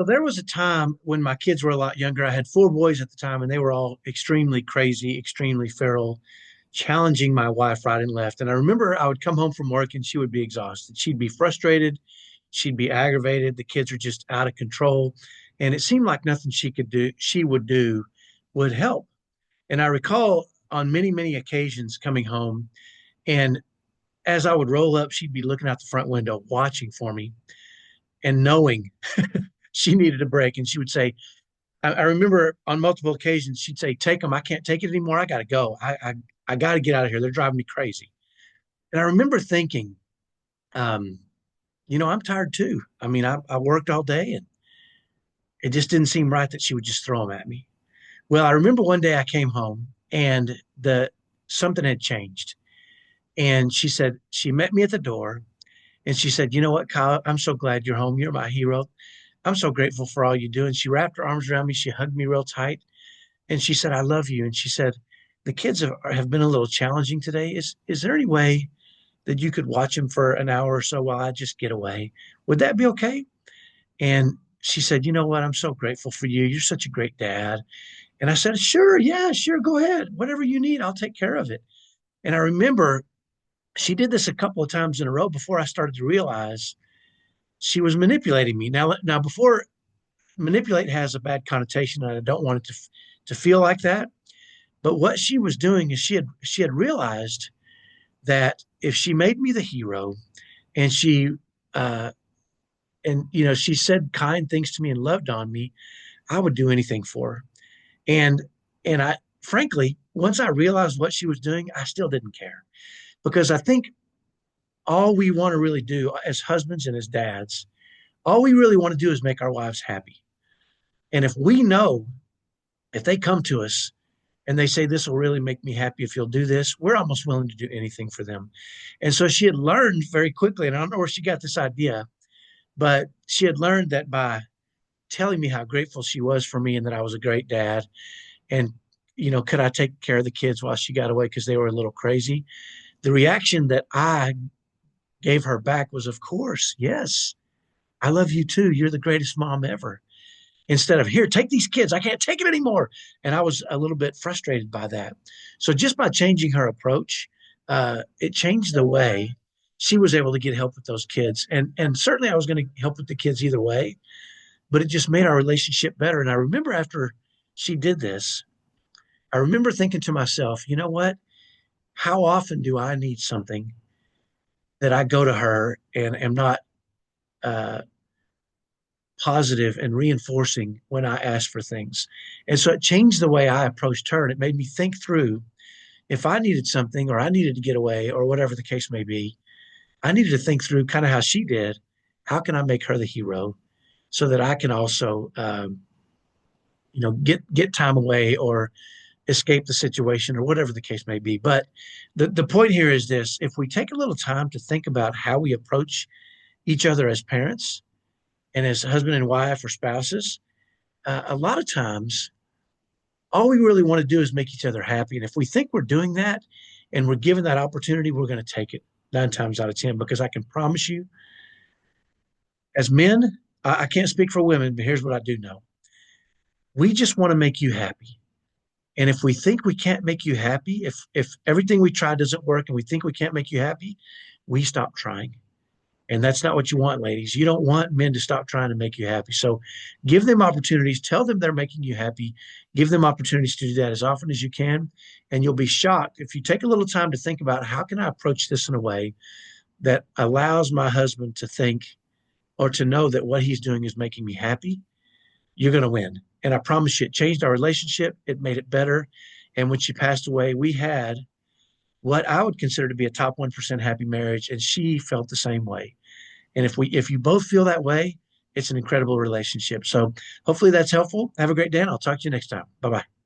So there was a time when my kids were a lot younger. I had four boys at the time, and they were all extremely crazy, extremely feral, challenging my wife right and left. And I remember I would come home from work and she would be exhausted. She'd be frustrated. She'd be aggravated. The kids were just out of control. And it seemed like nothing she would do would help. And I recall on many, many occasions coming home, and as I would roll up, she'd be looking out the front window, watching for me and knowing she needed a break. And she would say, I remember on multiple occasions, she'd say, "Take them. I can't take it anymore. I got to go. I got to get out of here. They're driving me crazy." And I remember thinking, um, I'm tired too. I mean, I worked all day and it just didn't seem right that she would just throw them at me. Well, I remember one day I came home and something had changed. And she met me at the door and she said, "You know what, Kyle, I'm so glad you're home. You're my hero. I'm so grateful for all you do." And she wrapped her arms around me. She hugged me real tight. And she said, "I love you." And she said, "The kids have been a little challenging today. Is there any way that you could watch them for an hour or so while I just get away? Would that be okay?" And she said, "You know what? I'm so grateful for you. You're such a great dad." And I said, "Sure, yeah, sure, go ahead. Whatever you need, I'll take care of it." And I remember she did this a couple of times in a row before I started to realize she was manipulating me. Now, before manipulate has a bad connotation, and I don't want it to feel like that. But what she was doing is she had realized that if she made me the hero, and uh, she said kind things to me and loved on me, I would do anything for her. And I frankly, once I realized what she was doing, I still didn't care, because I think all we want to really do as husbands and as dads, all we really want to do is make our wives happy. And if we know, if they come to us and they say, "This will really make me happy if you'll do this," we're almost willing to do anything for them. And so she had learned very quickly, and I don't know where she got this idea, but she had learned that by telling me how grateful she was for me and that I was a great dad, and could I take care of the kids while she got away because they were a little crazy, the reaction that I gave her back was, "Of course, yes, I love you too. You're the greatest mom ever." Instead of, "Here, take these kids. I can't take it anymore." And I was a little bit frustrated by that. So just by changing her approach, it changed the way she was able to get help with those kids. And certainly I was going to help with the kids either way, but it just made our relationship better. And I remember after she did this, I remember thinking to myself, you know what? How often do I need something that I go to her and am not uh, positive and reinforcing when I asked for things? And so it changed the way I approached her. And it made me think through, if I needed something or I needed to get away or whatever the case may be, I needed to think through kind of how she did. How can I make her the hero so that I can also, get time away or escape the situation or whatever the case may be. But the point here is this: if we take a little time to think about how we approach each other as parents and as husband and wife or spouses, a lot of times all we really want to do is make each other happy. And if we think we're doing that and we're given that opportunity, we're going to take it 9 times out of 10, because I can promise you, as men, I can't speak for women, but here's what I do know. We just want to make you happy. And if we think we can't make you happy, if everything we try doesn't work and we think we can't make you happy, we stop trying. And that's not what you want, ladies. You don't want men to stop trying to make you happy. So give them opportunities. Tell them they're making you happy. Give them opportunities to do that as often as you can. And you'll be shocked if you take a little time to think about, how can I approach this in a way that allows my husband to think or to know that what he's doing is making me happy? You're going to win. And I promise you, it changed our relationship. It made it better. And when she passed away, we had what I would consider to be a top 1% happy marriage. And she felt the same way. And if you both feel that way, it's an incredible relationship. So hopefully that's helpful. Have a great day, and I'll talk to you next time. Bye bye.